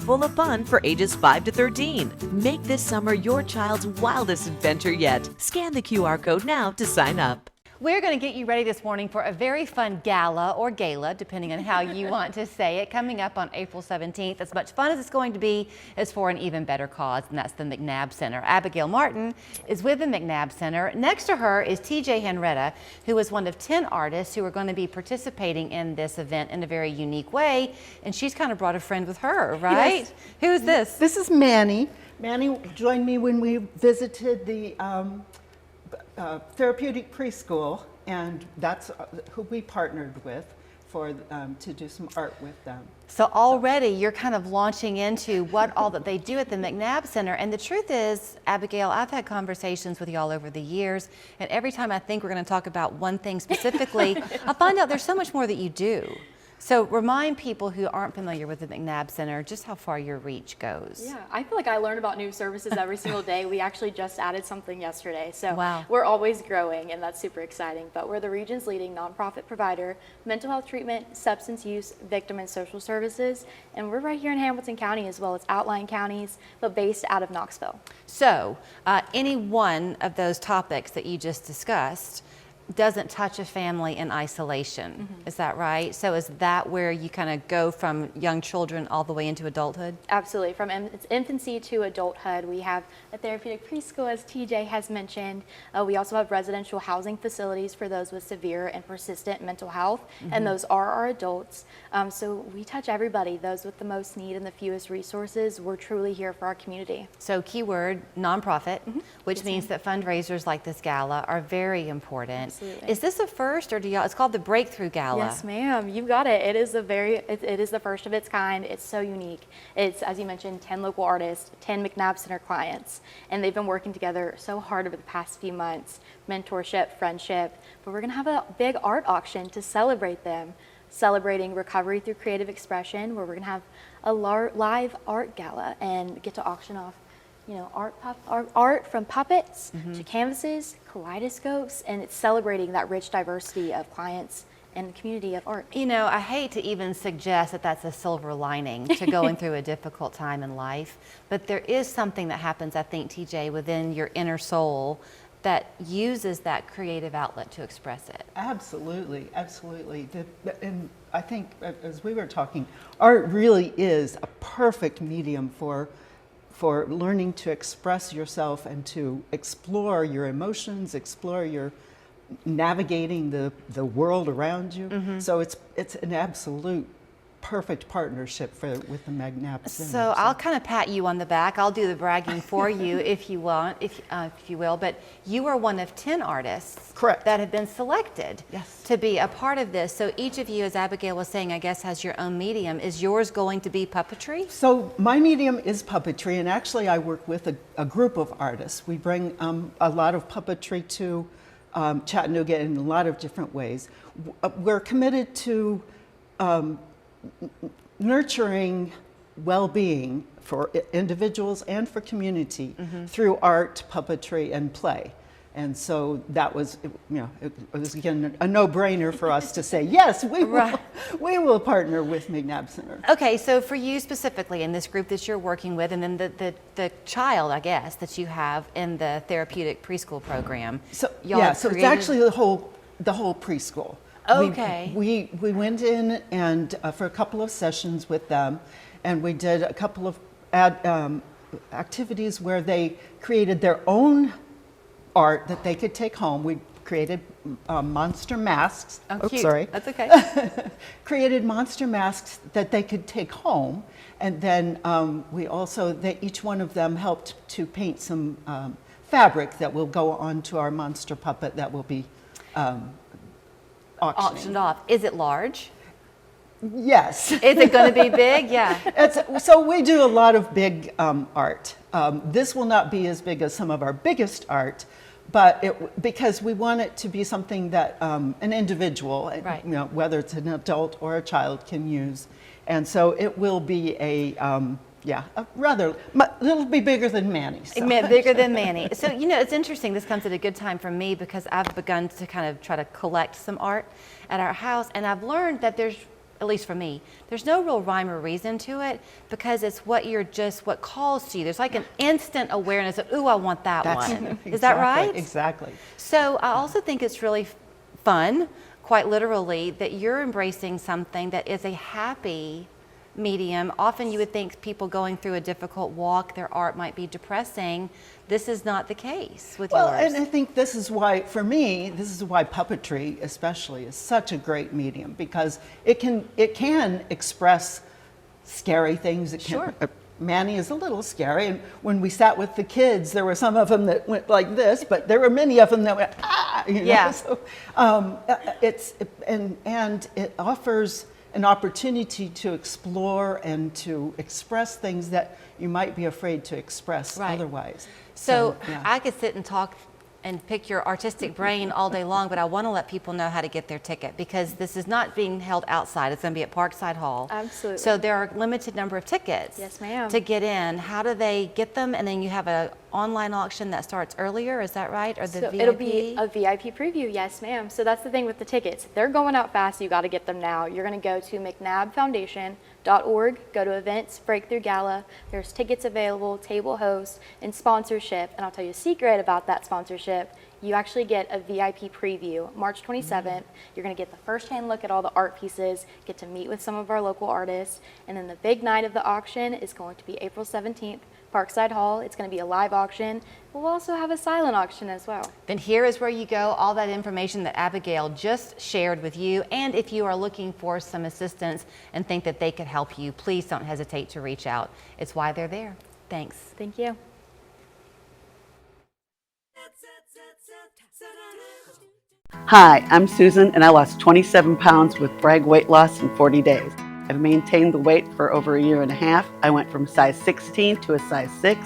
full of fun for ages 5 to 13. Make this summer your child's wildest adventure yet. Scan the QR code now to sign up. We're going to get you ready this morning for a very fun gala or gala, depending on how you want to say it, coming up on April 17th. As much fun as it's going to be is for an even better cause, and that's the McNabb Center. Abigail Martin is with the McNabb Center. Next to her is TJ Henretta, who is one of 10 artists who are going to be participating in this event in a very unique way, and she's kind of brought a friend with her, right? Yes. Who's this? This is Manny. Manny joined me when we visited the therapeutic preschool, and that's who we partnered with for to do some art with them. So already you're kind of launching into what all that they do at the McNabb Center. And the truth is, Abigail, I've had conversations with you all over the years, and every time I think we're going to talk about one thing specifically, I find out there's so much more that you do. So remind people who aren't familiar with the McNabb Center just how far your reach goes. Yeah, I feel like I learn about new services every single day. We actually just added something yesterday. So wow. We're always growing, and that's super exciting. But we're the region's leading nonprofit provider, mental health treatment, substance use, victim and social services. And we're right here in Hamilton County as well as outlying counties, but based out of Knoxville. So any one of those topics that you just discussed doesn't touch a family in isolation. Mm-hmm. Is that right? So is that where you kind of go from young children all the way into adulthood? Absolutely. From infancy to adulthood, we have a therapeutic preschool, as TJ has mentioned. We also have residential housing facilities for those with severe and persistent mental health, mm-hmm. and those are our adults. So we touch everybody, those with the most need and the fewest resources. We're truly here for our community. So keyword, nonprofit, mm-hmm. which yes, means that fundraisers like this gala are very important. Absolutely. Is this a first, or do y'all, it's called the Breakthrough Gala? Yes, ma'am. You've got it. It is it is the first of its kind. It's so unique. It's, as you mentioned, 10 local artists, 10 McNabb Center clients, and they've been working together so hard over the past few months. Mentorship, friendship, but we're going to have a big art auction to celebrate them, celebrating recovery through creative expression, where we're going to have a live art gala and get to auction off, you know, art from puppets mm-hmm. to canvases, kaleidoscopes, and it's celebrating that rich diversity of clients and community of art. You know, I hate to even suggest that that's a silver lining to going through a difficult time in life, but there is something that happens, I think, TJ, within your inner soul that uses that creative outlet to express it. Absolutely, absolutely. And I think, as we were talking, art really is a perfect medium for learning to express yourself and to explore your emotions, explore your navigating the world around you. Mm-hmm. So it's an absolute perfect partnership with the McNabb Center. So I'll kind of pat you on the back. I'll do the bragging for you if you want, if you will. But you are one of 10 artists, correct, that have been selected, yes, to be a part of this. So each of you, as Abigail was saying, I guess has your own medium. Is yours going to be puppetry? So my medium is puppetry, and actually I work with a group of artists. We bring a lot of puppetry to Chattanooga in a lot of different ways. We're committed to nurturing well-being for individuals and for community mm-hmm. through art, puppetry, and play. And so that was, you know, it was again a no-brainer for us to say, yes, we will partner with McNabb Center. Okay, so for you specifically in this group that you're working with, and then the child, I guess, that you have in the therapeutic preschool program. So so it's actually the whole preschool. Okay. We went in and for a couple of sessions with them, and we did a couple of activities where they created their own art that they could take home. We created monster masks. Oh, cute. Sorry. That's okay. Created monster masks that they could take home, and then we also, each one of them helped to paint some fabric that will go onto our monster puppet that will be auctioned off. Is it large? Yes. Is it going to be big? Yeah. So we do a lot of big art. This will not be as big as some of our biggest art, but because we want it to be something that an individual, right, you know, whether it's an adult or a child, can use. And so it will be it'll be bigger than Manny. So. Bigger than Manny. So, you know, it's interesting. This comes at a good time for me because I've begun to kind of try to collect some art at our house, and I've learned that there's at least for me, there's no real rhyme or reason to it because it's what calls to you. There's like an instant awareness of, ooh, I want that one. Is that right? Exactly. So I also think it's really fun, quite literally, that you're embracing something that is a happy medium. Often you would think people going through a difficult walk, their art might be depressing. This is not the case with yours. And I think this is why, for me, this is why puppetry especially is such a great medium, because it can express scary things. Sure. Manny is a little scary, and when we sat with the kids, there were some of them that went like this, but there were many of them that went, ah, you know? Yeah. So it offers an opportunity to explore and to express things that you might be afraid to express otherwise. So yeah. I could sit and talk and pick your artistic brain all day long, but I want to let people know how to get their ticket, because this is not being held outside. It's going to be at Parkside Hall. Absolutely. So there are limited number of tickets. Yes, ma'am. To get in. How do they get them? And then you have an online auction that starts earlier, is that right? Or the So VIP? it'll be a VIP preview, yes ma'am. So that's the thing with the tickets. They're going out fast, so you got to get them now. You're going to go to McNabbFoundation.org, go to events, Breakthrough Gala. There's tickets available, table host, and sponsorship. And I'll tell you a secret about that sponsorship. You actually get a VIP preview March 27th. You're going to get the first-hand look at all the art pieces, get to meet with some of our local artists, and then the big night of the auction is going to be April 17th, Parkside Hall. It's going to be a live auction. We'll also have a silent auction as well. Then here is where you go, all that information that Abigail just shared with you. And if you are looking for some assistance and think that they could help you, please don't hesitate to reach out. It's why they're there. Thanks. Thank you. Hi, I'm Susan, and I lost 27 pounds with Bragg weight loss in 40 days. I've maintained the weight for over a year and a half. I went from size 16 to a size 6.